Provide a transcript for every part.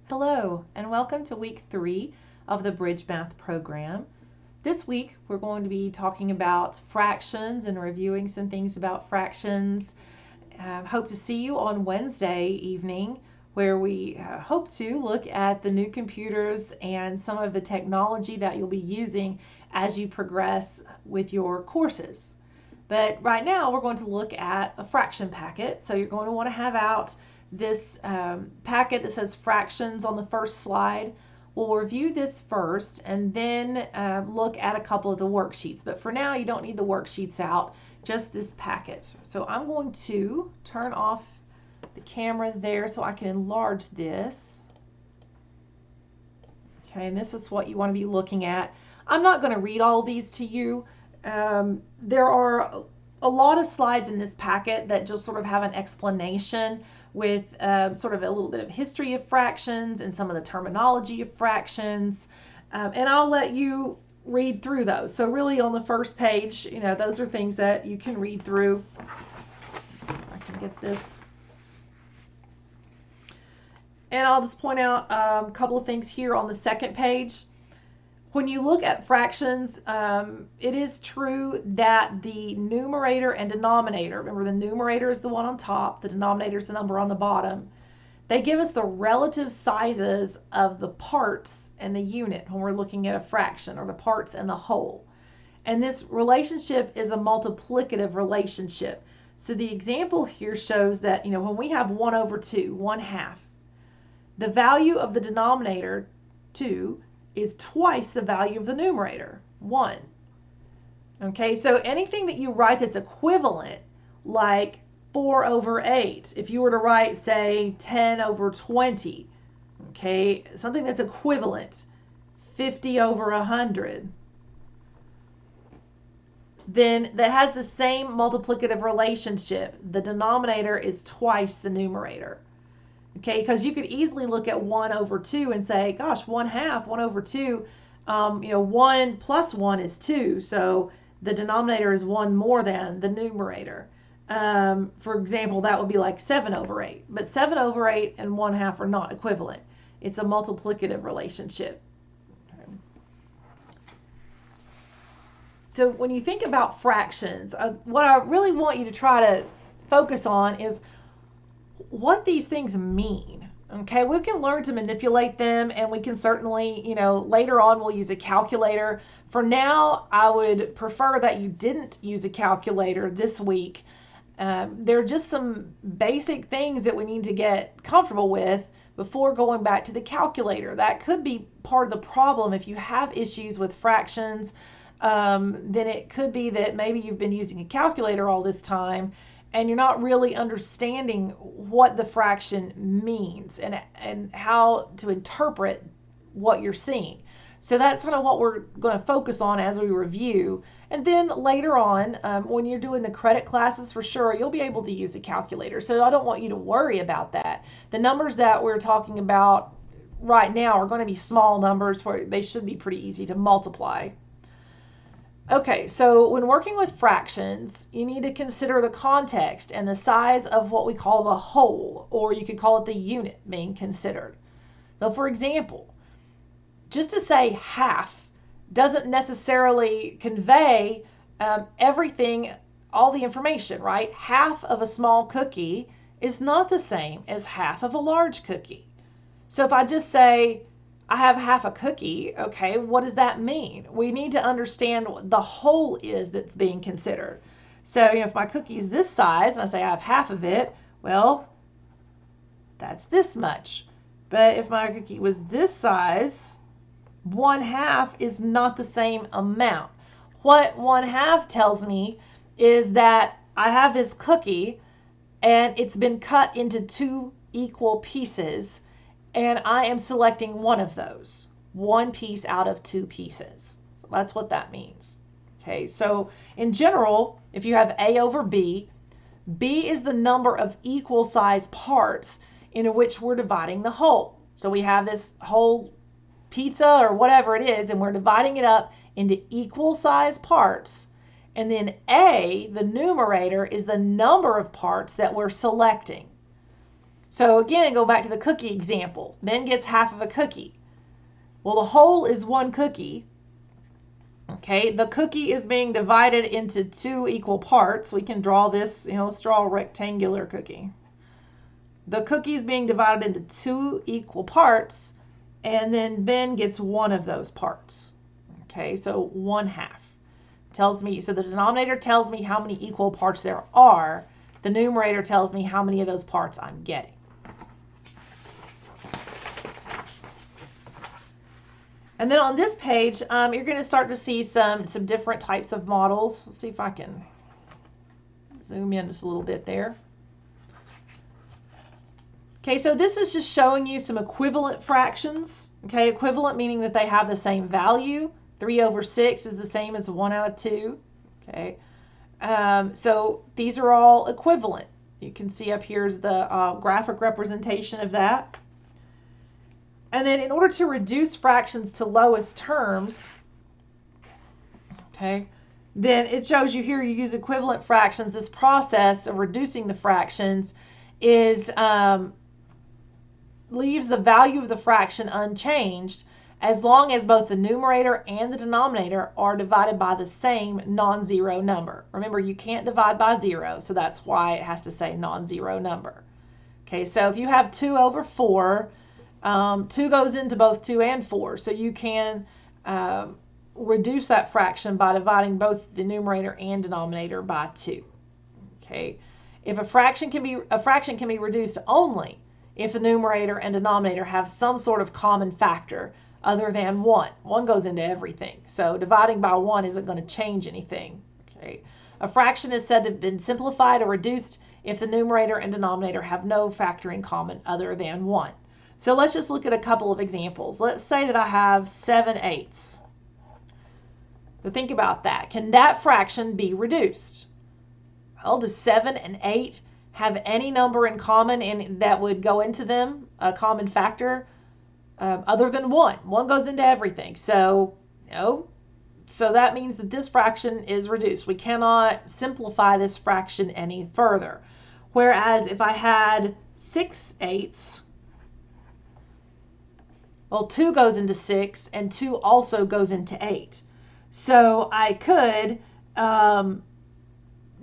Hello, and welcome to week 3 of the Bridge Math program. This week, we're going to be talking about fractions and reviewing some things about fractions. Hope to see you on Wednesday evening, where we hope to look at the new computers and some of the technology that you'll be using as you progress with your courses. But right now, we're going to look at a fraction packet. So you're going to want to have out this packet that says fractions on the first slide. We'll review this first and then look at a couple of the worksheets. But for now, you don't need the worksheets out, just this packet. So I'm going to turn off the camera there so I can enlarge this. Okay, and this is what you want to be looking at. I'm not going to read all these to you. There are a lot of slides in this packet that just sort of have an explanation with sort of a little bit of history of fractions and some of the terminology of fractions. And I'll let you read through those. So really on the first page, those are things that you can read through. I can get this. And I'll just point out a couple of things here on the second page. When you look at fractions, it is true that the numerator and denominator, remember the numerator is the one on top, the denominator is the number on the bottom, they give us the relative sizes of the parts and the unit when we're looking at a fraction, or the parts and the whole. And this relationship is a multiplicative relationship. So the example here shows that, when we have 1 over 2, 1/2, the value of the denominator, 2, is twice the value of the numerator, 1. Okay, so anything that you write that's equivalent, like 4 over 8, if you were to write, say, 10 over 20, okay, something that's equivalent, 50 over 100, then that has the same multiplicative relationship. The denominator is twice the numerator. Okay, because you could easily look at 1 over 2 and say, gosh, 1/2, 1 over 2, 1 plus 1 is 2, so the denominator is 1 more than the numerator. For example, that would be like 7 over 8, but 7 over 8 and 1/2 are not equivalent. It's a multiplicative relationship. Okay. So when you think about fractions, what I really want you to try to focus on is what these things mean. Okay, we can learn to manipulate them, and we can certainly, later on we'll use a calculator. For now, I would prefer that you didn't use a calculator this week. There are just some basic things that we need to get comfortable with before going back to the calculator. That could be part of the problem. If you have issues with fractions, then it could be that maybe you've been using a calculator all this time and you're not really understanding what the fraction means and how to interpret what you're seeing. So that's kind of what we're going to focus on as we review. And then later on, when you're doing the credit classes, for sure, you'll be able to use a calculator. So I don't want you to worry about that. The numbers that we're talking about right now are going to be small numbers where they should be pretty easy to multiply. Okay, so when working with fractions, you need to consider the context and the size of what we call the whole, or you could call it the unit being considered. So for example, just to say half doesn't necessarily convey everything, all the information, right? Half of a small cookie is not the same as half of a large cookie. So if I just say, I have half a cookie, okay, what does that mean? We need to understand what the whole is that's being considered. So, if my cookie is this size and I say I have half of it, well, that's this much. But if my cookie was this size, 1/2 is not the same amount. What 1/2 tells me is that I have this cookie and it's been cut into 2 equal pieces, and I am selecting one of those, one piece out of 2 pieces. So that's what that means. Okay, so in general, if you have A over B, B is the number of equal size parts in which we're dividing the whole. So we have this whole pizza or whatever it is, and we're dividing it up into equal size parts. And then A, the numerator, is the number of parts that we're selecting. So again, go back to the cookie example. Ben gets half of a cookie. Well, the whole is one cookie. Okay, the cookie is being divided into 2 equal parts. We can draw this, let's draw a rectangular cookie. The cookie is being divided into 2 equal parts, and then Ben gets one of those parts. Okay, so 1/2 tells me, so the denominator tells me how many equal parts there are. The numerator tells me how many of those parts I'm getting. And then on this page, you're going to start to see some different types of models. Let's see if I can zoom in just a little bit there. Okay, so this is just showing you some equivalent fractions. Okay, equivalent meaning that they have the same value. 3/6 is the same as 1/2. Okay, so these are all equivalent. You can see up here is the graphic representation of that. And then in order to reduce fractions to lowest terms, okay, then it shows you here you use equivalent fractions. This process of reducing the fractions is leaves the value of the fraction unchanged as long as both the numerator and the denominator are divided by the same non-zero number. Remember, you can't divide by 0, so that's why it has to say non-zero number. Okay, so if you have 2/4, 2 goes into both 2 and 4, so you can reduce that fraction by dividing both the numerator and denominator by 2. Okay, if a fraction can be reduced only if the numerator and denominator have some sort of common factor other than 1. 1 goes into everything, so dividing by 1 isn't going to change anything. Okay, a fraction is said to have been simplified or reduced if the numerator and denominator have no factor in common other than 1. So let's just look at a couple of examples. Let's say that I have 7/8. So think about that. Can that fraction be reduced? Well, do 7 and 8 have any number in common and that would go into them, a common factor, other than 1? 1 goes into everything. So, no. So that means that this fraction is reduced. We cannot simplify this fraction any further. Whereas if I had 6/8, well, 2 goes into 6 and 2 also goes into 8. So I could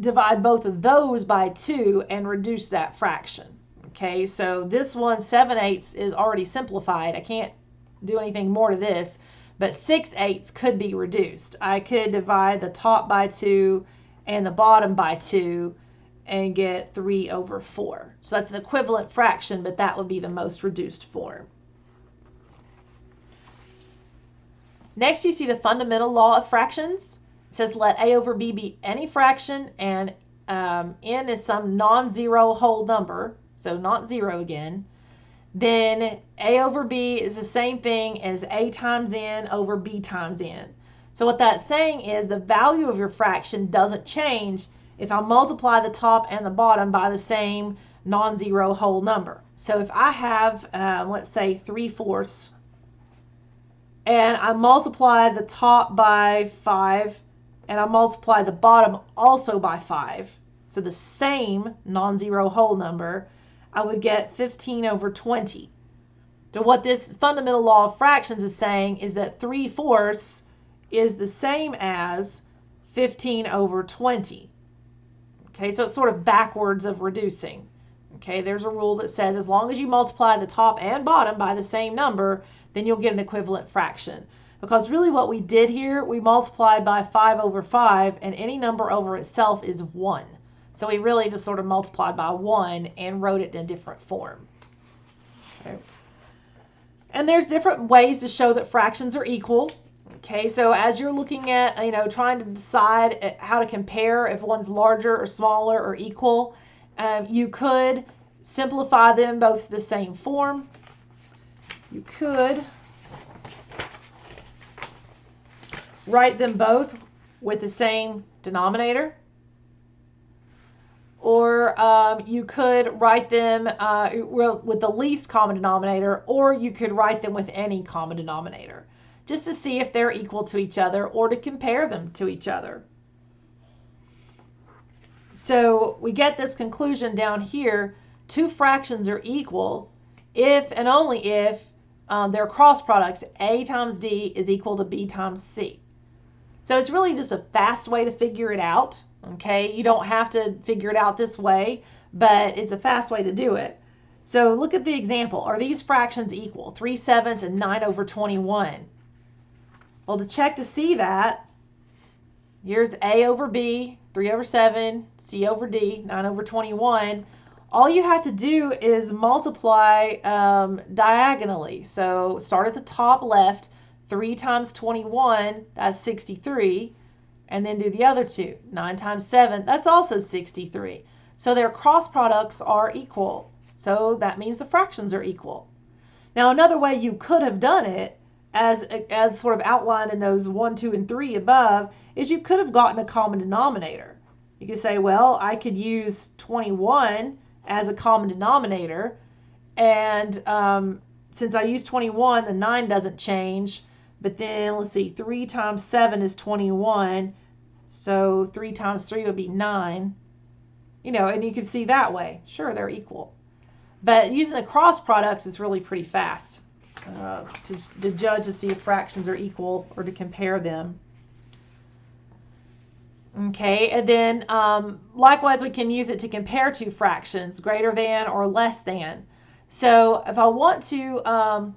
divide both of those by 2 and reduce that fraction. Okay, so this one, 7/8 is already simplified. I can't do anything more to this, but 6/8 could be reduced. I could divide the top by 2 and the bottom by 2 and get 3/4. So that's an equivalent fraction, but that would be the most reduced form. Next, you see the fundamental law of fractions. It says let A/B be any fraction and n is some non-zero whole number, so not 0 again. Then A/B is the same thing as A times n over B times n. So what that's saying is the value of your fraction doesn't change if I multiply the top and the bottom by the same non-zero whole number. So if I have, let's say 3/4, and I multiply the top by 5, and I multiply the bottom also by 5, so the same non-zero whole number, I would get 15/20. So what this fundamental law of fractions is saying is that 3/4 is the same as 15/20. Okay, so it's sort of backwards of reducing. Okay, there's a rule that says as long as you multiply the top and bottom by the same number, then you'll get an equivalent fraction. Because really what we did here, we multiplied by 5/5, and any number over itself is 1. So we really just sort of multiplied by 1 and wrote it in a different form. Okay. And there's different ways to show that fractions are equal. Okay, so as you're looking at, trying to decide how to compare if one's larger or smaller or equal, you could simplify them both the same form. You could write them both with the same denominator, or you could write them with the least common denominator, or you could write them with any common denominator, just to see if they're equal to each other or to compare them to each other. So we get this conclusion down here. two fractions are equal if and only if their cross products, A times D is equal to B times C. So it's really just a fast way to figure it out. Okay, you don't have to figure it out this way, but it's a fast way to do it. So look at the example. Are these fractions equal? 3/7 and 9/21. Well, to check to see that, here's A over B, 3/7, C over D, 9/21. All you have to do is multiply diagonally. So start at the top left, 3 times 21, that's 63. And then do the other two. 9 times 7, that's also 63. So their cross products are equal. So that means the fractions are equal. Now another way you could have done it, as sort of outlined in those 1, 2, and 3 above, is you could have gotten a common denominator. You could say, well, I could use 21 as a common denominator, and since I use 21, the 9 doesn't change. But then, let's see, 3 times 7 is 21, so 3 times 3 would be 9. And you can see that way. Sure, they're equal. But using the cross products is really pretty fast to judge to see if fractions are equal or to compare them. Okay, and then likewise we can use it to compare two fractions, greater than or less than. So if I want to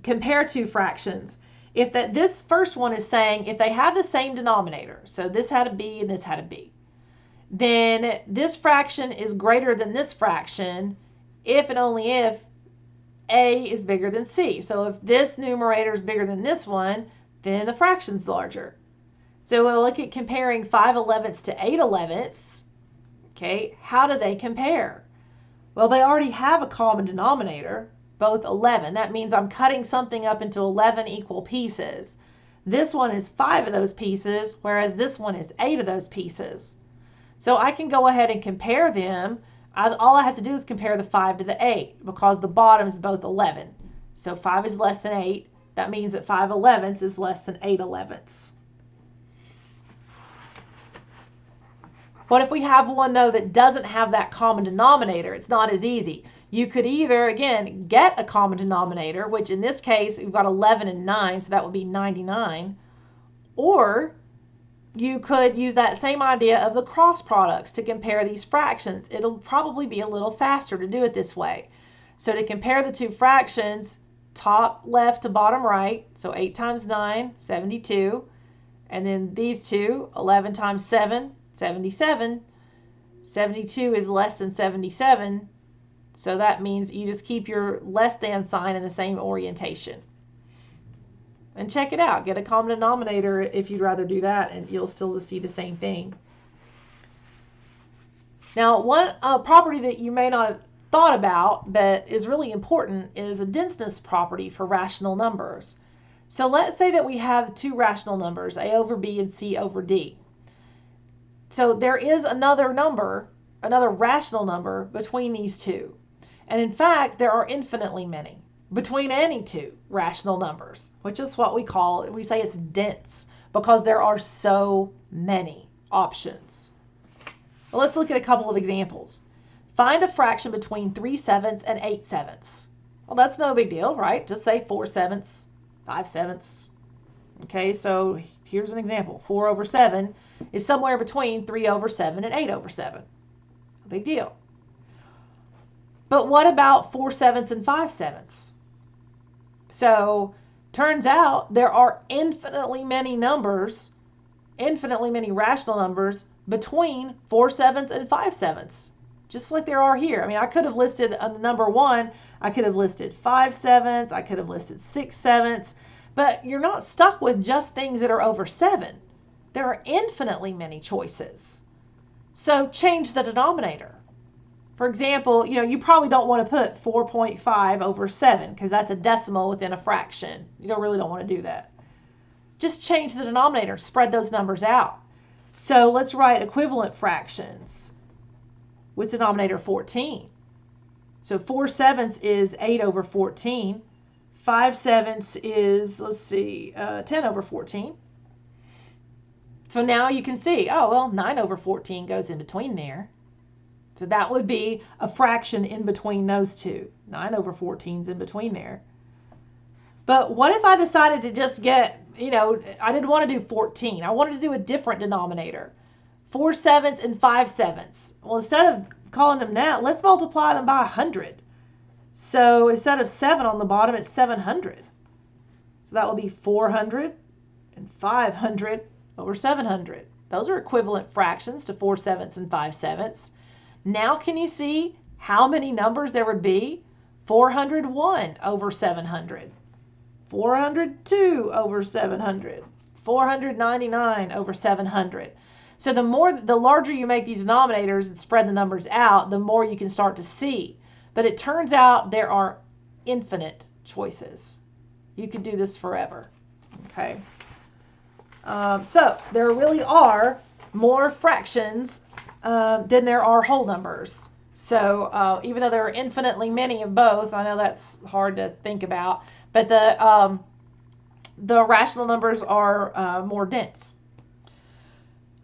compare two fractions, if this first one is saying if they have the same denominator, so this had a B and this had a B, then this fraction is greater than this fraction if and only if A is bigger than C. So if this numerator is bigger than this one, then the fraction's larger. So we'll look at comparing 5/11 to 8/11. Okay, how do they compare? Well, they already have a common denominator, both 11. That means I'm cutting something up into 11 equal pieces. This one is 5 of those pieces, whereas this one is 8 of those pieces. So I can go ahead and compare them. All I have to do is compare the 5 to the 8 because the bottom is both 11. So 5 is less than 8. That means that 5/11 is less than 8/11. What if we have one, though, that doesn't have that common denominator? It's not as easy. You could either, again, get a common denominator, which in this case, we've got 11 and 9, so that would be 99. Or you could use that same idea of the cross products to compare these fractions. It'll probably be a little faster to do it this way. So to compare the two fractions, top left to bottom right, so 8 times 9, 72. And then these two, 11 times 7, 77. 72 is less than 77, so that means you just keep your less than sign in the same orientation. And check it out. Get a common denominator if you'd rather do that, and you'll still see the same thing. Now, one property that you may not have thought about but is really important is a denseness property for rational numbers. So let's say that we have two rational numbers, A over B and C over D. So there is another number, another rational number between these two. And in fact, there are infinitely many between any two rational numbers, which is what we say it's dense because there are so many options. Well, let's look at a couple of examples. Find a fraction between 3/7 and 8/7. Well, that's no big deal, right? Just say 4/7, 5/7. Okay, so here's an example. 4/7 is somewhere between 3/7 and 8/7. No big deal. But what about 4/7 and 5/7? So turns out there are infinitely many numbers, infinitely many rational numbers between 4/7 and 5/7, just like there are here. I mean, I could have listed on number 1, I could have listed 5/7, I could have listed 6/7, but you're not stuck with just things that are over 7. There are infinitely many choices. So change the denominator. For example, you probably don't want to put 4.5 over 7 because that's a decimal within a fraction. You really don't want to do that. Just change the denominator, spread those numbers out. So let's write equivalent fractions with denominator 14. So 4/7 is 8 over 14. 5/7 is, 10 over 14. So now you can see, 9 over 14 goes in between there. So that would be a fraction in between those two. 9 over 14 is in between there. But what if I decided to just get, I didn't want to do 14. I wanted to do a different denominator. 4 sevenths and 5 sevenths. Well, instead of calling them that, let's multiply them by 100. So instead of 7 on the bottom, it's 700. So that will be 400 and 500 over 700. Those are equivalent fractions to 4 sevenths and 5 sevenths. Now can you see how many numbers there would be? 401 over 700. 402 over 700. 499 over 700. So the larger you make these denominators and spread the numbers out, the more you can start to see. But it turns out there are infinite choices. You could do this forever. Okay. So there really are more fractions than there are whole numbers. So even though there are infinitely many of both, I know that's hard to think about, but the rational numbers are more dense.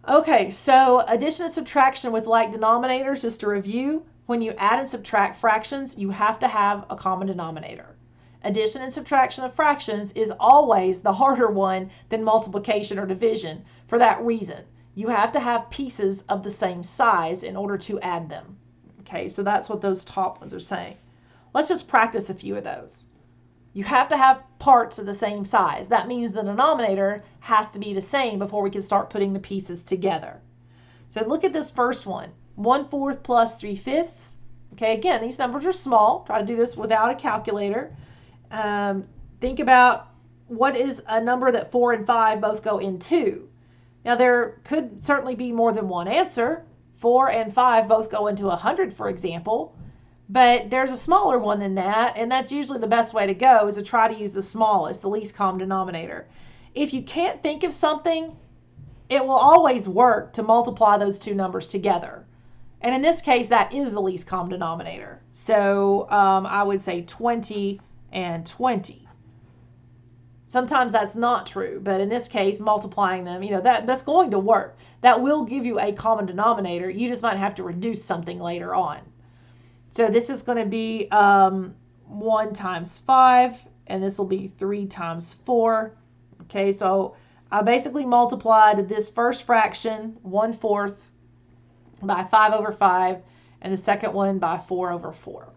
Okay, so addition and subtraction with like denominators, just to review, when you add and subtract fractions, you have to have a common denominator. Addition and subtraction of fractions is always the harder one than multiplication or division for that reason. You have to have pieces of the same size in order to add them. Okay, so that's what those top ones are saying. Let's just practice a few of those. You have to have parts of the same size. That means the denominator has to be the same before we can start putting the pieces together. So look at this first one. 1/4 plus 3/5. Okay, again, these numbers are small. Try to do this without a calculator. Think about what is a number that 4 and 5 both go into. Now there could certainly be more than one answer. 4 and 5 both go into 100, for example. But there's a smaller one than that, and that's usually the best way to go, is to try to use the smallest, the least common denominator. If you can't think of something, it will always work to multiply those two numbers together. And in this case, that is the least common denominator. So I would say 20 and 20. Sometimes that's not true, but in this case, multiplying them, that's going to work. That will give you a common denominator. You just might have to reduce something later on. So this is going to be 1 times 5, and this will be 3 times 4. Okay, so I basically multiplied this first fraction, 1/4, by 5 over 5, and the second one by 4 over 4.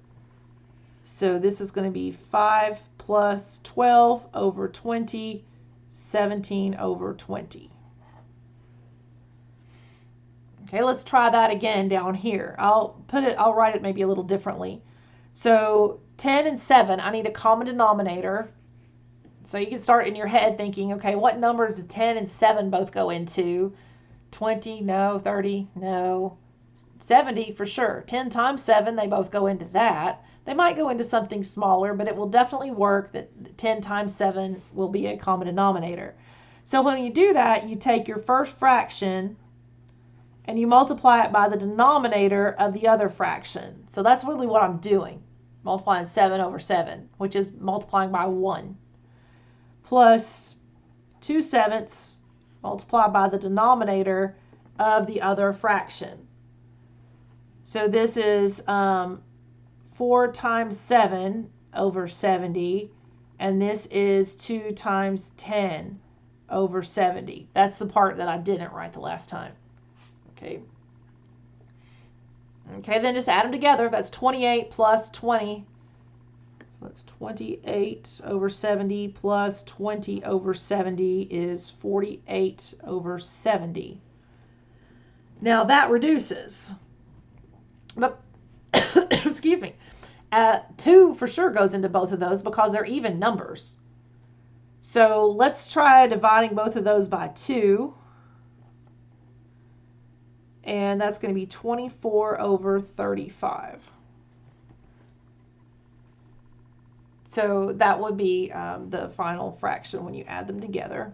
So this is going to be 5 plus 12 over 20, 17 over 20. Okay, let's try that again down here. I'll write it maybe a little differently. So 10 and 7, I need a common denominator. So you can start in your head thinking, okay, what numbers do 10 and 7 both go into? 20, no. 30, no. 70 for sure. 10 times 7, they both go into that. They might go into something smaller, but it will definitely work that 10 times 7 will be a common denominator. So when you do that, you take your first fraction and you multiply it by the denominator of the other fraction. So that's really what I'm doing, multiplying 7 over 7, which is multiplying by 1, plus 2 sevenths multiplied by the denominator of the other fraction. So this is 4 times 7 over 70, and this is 2 times 10 over 70. That's the part that I didn't write the last time. Okay, then just add them together. That's 28 plus 20. So that's 28 over 70 plus 20 over 70 is 48 over 70. Now that reduces. But, excuse me, 2 for sure goes into both of those because they're even numbers. So let's try dividing both of those by 2. And that's going to be 24 over 35. So that would be the final fraction when you add them together.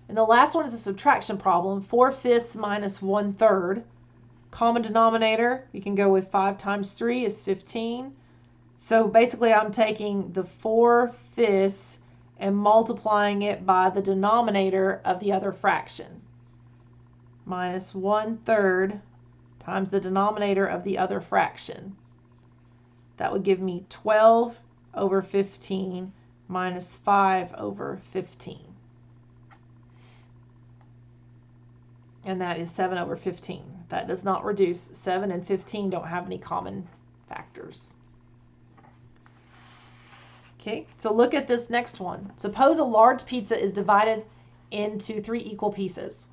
And the last one is a subtraction problem. 4/5 minus 1/3. Common denominator, you can go with 5 times 3 is 15. So basically I'm taking the 4/5 and multiplying it by the denominator of the other fraction. Minus 1/3 times the denominator of the other fraction. That would give me 12 over 15 minus 5 over 15. And that is 7 over 15. That does not reduce. 7 and 15 don't have any common factors. Okay, so look at this next one. Suppose a large pizza is divided into 3 equal pieces,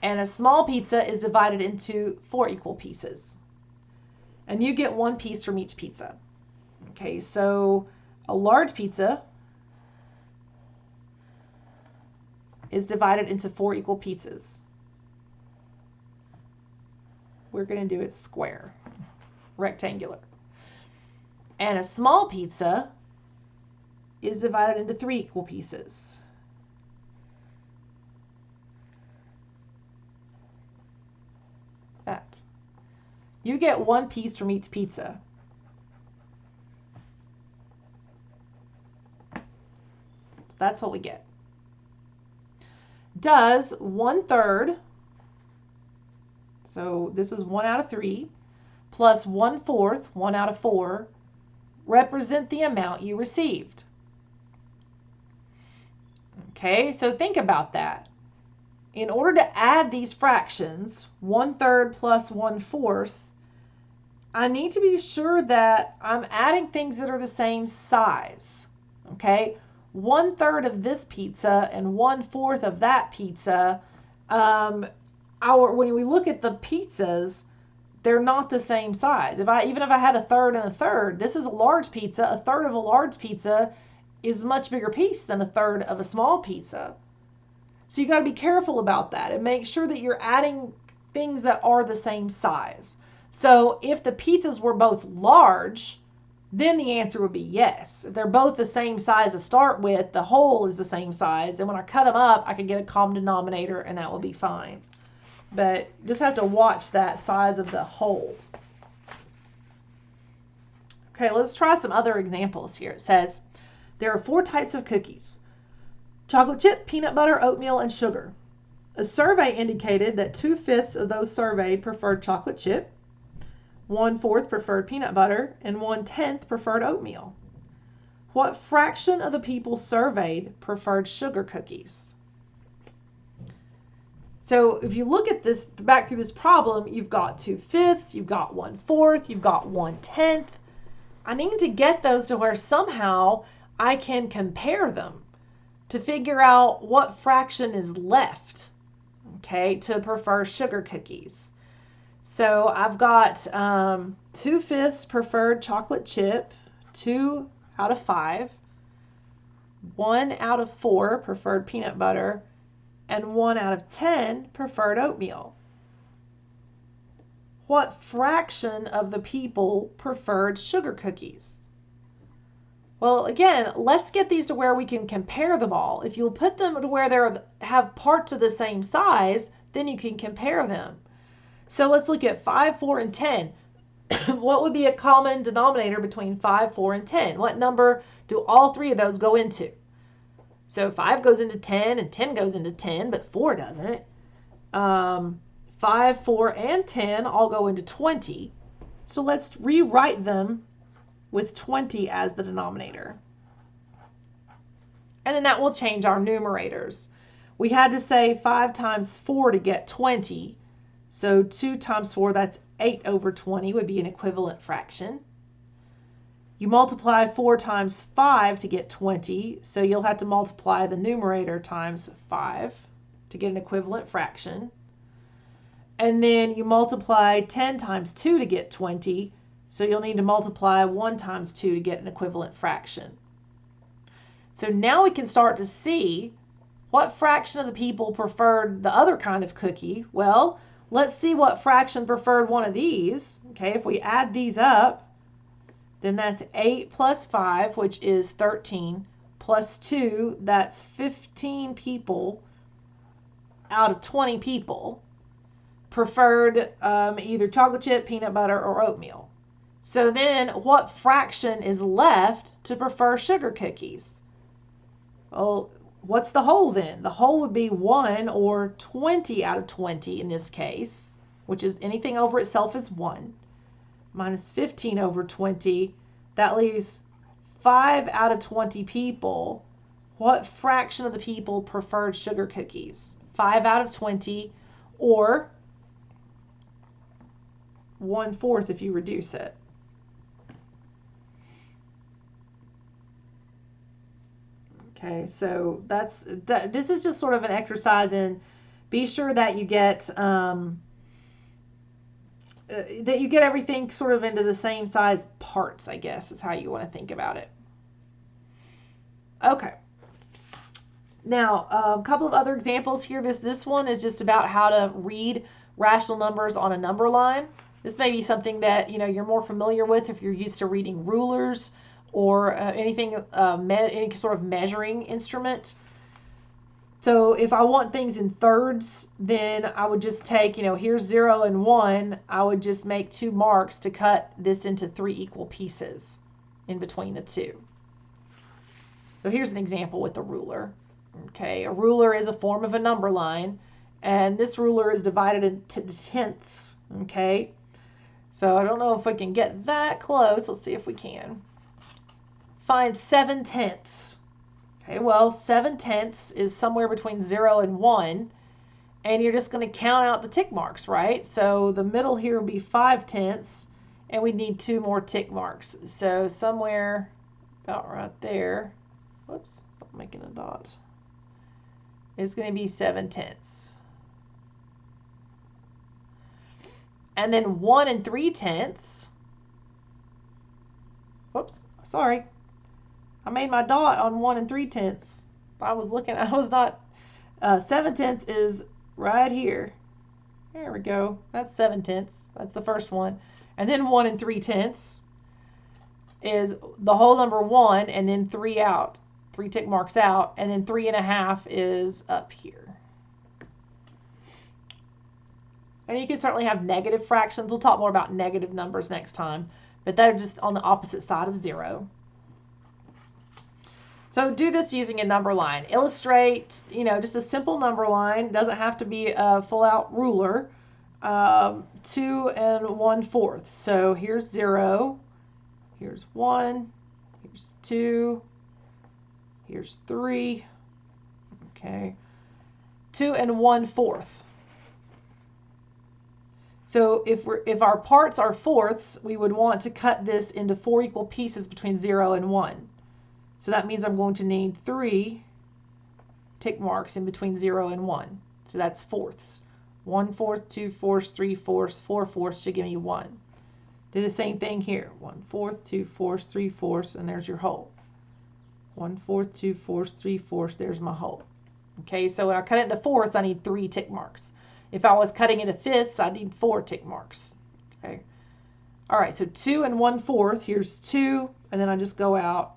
and a small pizza is divided into 4 equal pieces. And you get 1 piece from each pizza. Okay, so a large pizza is divided into 4 equal pieces. We're going to do it square, rectangular. And a small pizza is divided into 3 equal pieces. That. You get 1 piece from each pizza. So that's what we get. Does 1/3, so this is 1 out of 3, plus 1/4, 1 out of 4, represent the amount you received? Okay, so think about that. In order to add these fractions, 1/3 plus 1/4, I need to be sure that I'm adding things that are the same size. Okay, 1/3 of this pizza and 1/4 of that pizza, when we look at the pizzas, they're not the same size. Even if I had 1/3 and 1/3, this is a large pizza. 1/3 of a large pizza is a much bigger piece than 1/3 of a small pizza. So you got to be careful about that and make sure that you're adding things that are the same size. So if the pizzas were both large, then the answer would be yes. If they're both the same size to start with, the whole is the same size, and when I cut them up, I can get a common denominator, and that will be fine. But just have to watch that size of the whole. Okay, let's try some other examples here. It says, there are 4 types of cookies: chocolate chip, peanut butter, oatmeal, and sugar. A survey indicated that 2/5 of those surveyed preferred chocolate chip, 1/4 preferred peanut butter, and 1/10 preferred oatmeal. What fraction of the people surveyed preferred sugar cookies? So if you look at this, back through this problem, you've got 2/5, you've got 1/4, you've got 1/10. I need to get those to where somehow I can compare them to figure out what fraction is left, okay, to prefer sugar cookies. So I've got 2/5 preferred chocolate chip, 2 out of 5, 1 out of 4 preferred peanut butter, and 1 out of 10 preferred oatmeal. What fraction of the people preferred sugar cookies? Well, again, let's get these to where we can compare them all. If you'll put them to where they have parts of the same size, then you can compare them. So let's look at 5, 4, and 10. What would be a common denominator between 5, 4, and 10? What number do all 3 of those go into? So 5 goes into 10, and 10 goes into 10, but 4 doesn't. 5, 4, and 10 all go into 20. So let's rewrite them with 20 as the denominator. And then that will change our numerators. We had to say 5 times 4 to get 20. So 2 times 4, that's 8 over 20 would be an equivalent fraction. You multiply 4 times 5 to get 20, so you'll have to multiply the numerator times 5 to get an equivalent fraction. And then you multiply 10 times 2 to get 20, so you'll need to multiply 1 times 2 to get an equivalent fraction. So now we can start to see what fraction of the people preferred the other kind of cookie. Well, let's see what fraction preferred one of these. Okay, if we add these up, then that's 8 plus 5, which is 13, plus 2, that's 15 people out of 20 people preferred either chocolate chip, peanut butter, or oatmeal. So then what fraction is left to prefer sugar cookies? Well, what's the whole then? The whole would be 1, or 20 out of 20 in this case. which is anything over itself is 1, minus 15 over 20. That leaves 5 out of 20 people. What fraction of the people preferred sugar cookies? 5 out of 20, or 1/4 if you reduce it. Okay, so this is just sort of an exercise in be sure that you get everything sort of into the same size parts, I guess is how you want to think about it. Okay. Now, a couple of other examples here. This one is just about how to read rational numbers on a number line. This may be something that you're more familiar with if you're used to reading rulers or anything, any sort of measuring instrument. So if I want things in thirds, then I would just take, here's 0 and 1. I would just make 2 marks to cut this into 3 equal pieces in between the two. So here's an example with a ruler. Okay, a ruler is a form of a number line, and this ruler is divided into tenths. Okay, so I don't know if we can get that close. Let's see if we can. Find 7/10. Okay, well, 7/10 is somewhere between 0 and 1, and you're just going to count out the tick marks, right? So the middle here will be 5/10, and we need 2 more tick marks. So somewhere about right there, whoops, stop making a dot, is going to be 7/10. And then 1 3/10, whoops, sorry. I made my dot on 1 3/10. I was not, 7/10 is right here. There we go. That's 7/10. That's the first one. And then 1 3/10 is the whole number 1 and then 3 out. 3 tick marks out. And then 3.5 is up here. And you can certainly have negative fractions. We'll talk more about negative numbers next time. But they're just on the opposite side of 0. So do this using a number line. Illustrate, just a simple number line. Doesn't have to be a full-out ruler. 2 and 1/4. So here's 0. Here's 1. Here's 2. Here's 3. Okay. 2 and 1/4. So if our parts are fourths, we would want to cut this into 4 equal pieces between 0 and 1. So that means I'm going to need 3 tick marks in between 0 and 1. So that's fourths. 1/4, 2/4, 3/4, 4/4 should give me 1. Do the same thing here. 1/4, 2/4, 3/4, and there's your whole. 1/4, 2/4, 3/4, there's my whole. Okay, so when I cut it into fourths, I need 3 tick marks. If I was cutting into fifths, I need 4 tick marks. Okay. All right, so 2 and 1/4, here's 2, and then I just go out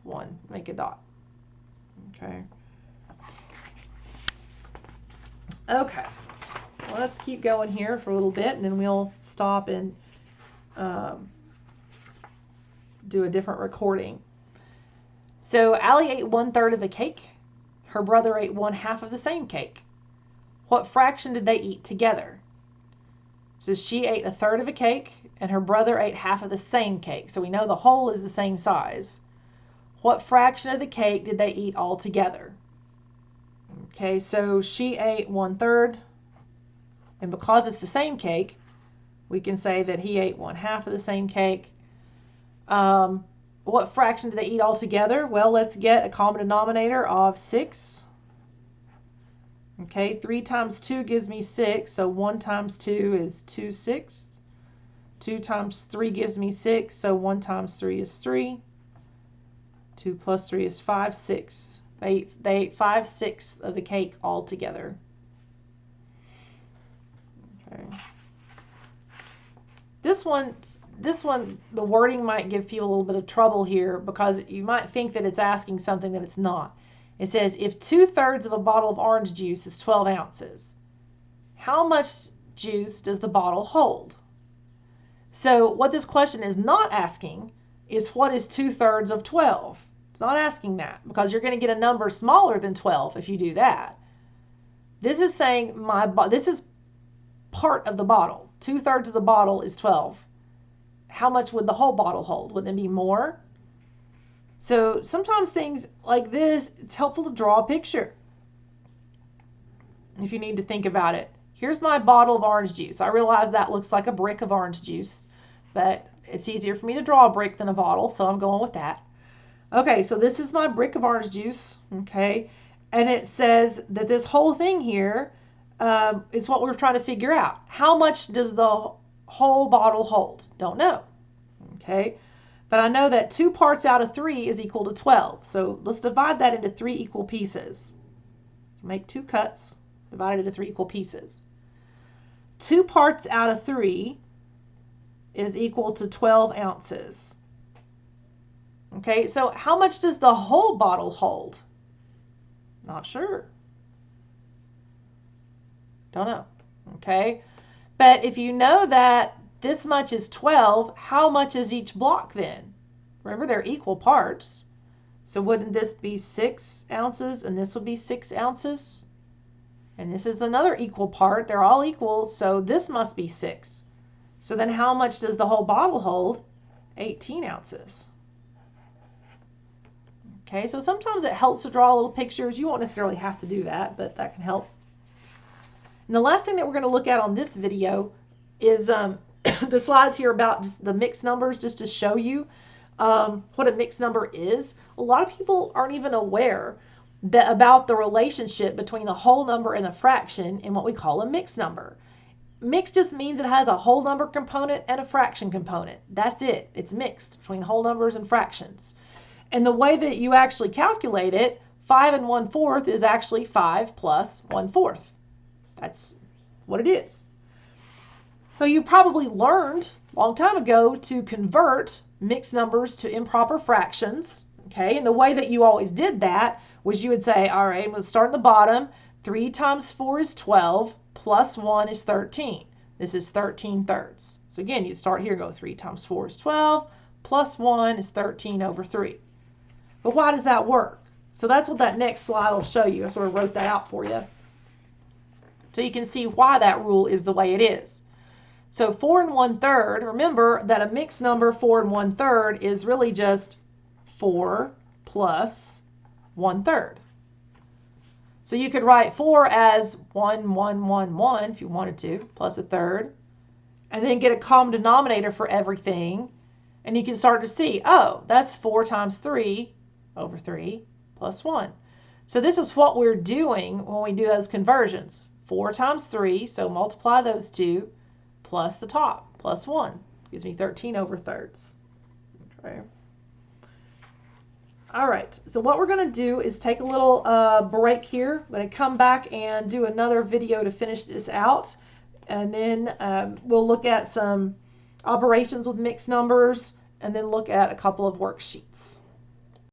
1, make a dot. Okay. Okay. Well, let's keep going here for a little bit, and then we'll stop and do a different recording. So Allie ate 1/3 of a cake. Her brother ate 1/2 of the same cake. What fraction did they eat together? So she ate 1/3 of a cake, and her brother ate 1/2 of the same cake. So we know the whole is the same size. What fraction of the cake did they eat all together? Okay, so she ate 1/3, and because it's the same cake, we can say that he ate 1/2 of the same cake. What fraction did they eat all together? Well, let's get a common denominator of 6. Okay, 3 times 2 gives me 6, so 1 times 2 is 2/6. 2 times 3 gives me 6, so 1 times 3 is 3. 2 plus 3 is 5/6. They ate 5/6 of the cake all together. Okay. This one, the wording might give people a little bit of trouble here because you might think that it's asking something that it's not. It says, if 2/3 of a bottle of orange juice is 12 ounces, how much juice does the bottle hold? So what this question is not asking is what is 2/3 of 12? It's not asking that because you're going to get a number smaller than 12 if you do that. This is saying this is part of the bottle. 2/3 of the bottle is 12. How much would the whole bottle hold? Wouldn't it be more? So sometimes things like this, it's helpful to draw a picture if you need to think about it. Here's my bottle of orange juice. I realize that looks like a brick of orange juice, but it's easier for me to draw a brick than a bottle, so I'm going with that. Okay, so this is my brick of orange juice, okay? And it says that this whole thing here is what we're trying to figure out. How much does the whole bottle hold? Don't know, okay? But I know that 2 parts out of 3 is equal to 12. So let's divide that into 3 equal pieces. So make 2 cuts, divide it into 3 equal pieces. 2 parts out of 3 is equal to 12 ounces. Okay, so how much does the whole bottle hold? Not sure. Don't know. Okay, but if you know that this much is 12, how much is each block then? Remember, they're equal parts. So wouldn't this be 6 ounces and this would be 6 ounces? And this is another equal part. They're all equal, so this must be 6. So then how much does the whole bottle hold? 18 ounces. Okay, so sometimes it helps to draw little pictures. You won't necessarily have to do that, but that can help. And the last thing that we're going to look at on this video is the slides here about just the mixed numbers, just to show you what a mixed number is. A lot of people aren't even aware about the relationship between a whole number and a fraction in what we call a mixed number. Mixed just means it has a whole number component and a fraction component. That's it. It's mixed between whole numbers and fractions. And the way that you actually calculate it, 5 1/4 is actually 5 plus 1/4. That's what it is. So you probably learned a long time ago to convert mixed numbers to improper fractions. Okay, and the way that you always did that was you would say, all right, I'm going to start at the bottom. 3 times 4 is 12, plus 1 is 13. This is 13/3. So again, you start here, go 3 times 4 is 12, plus 1 is 13 over 3. But why does that work? So that's what that next slide will show you. I sort of wrote that out for you. So you can see why that rule is the way it is. So 4 1/3, remember that a mixed number 4 1/3 is really just 4 plus 1/3. So you could write 4 as 1 1 1 1 if you wanted to, plus a third, and then get a common denominator for everything. And you can start to see, oh, that's 4 times 3 over 3 plus 1. So this is what we're doing when we do those conversions. 4 times 3, so multiply those two, plus the top, plus 1. Gives me 13 over thirds. Okay. All right, so what we're going to do is take a little break here. I'm going to come back and do another video to finish this out. And then we'll look at some operations with mixed numbers and then look at a couple of worksheets.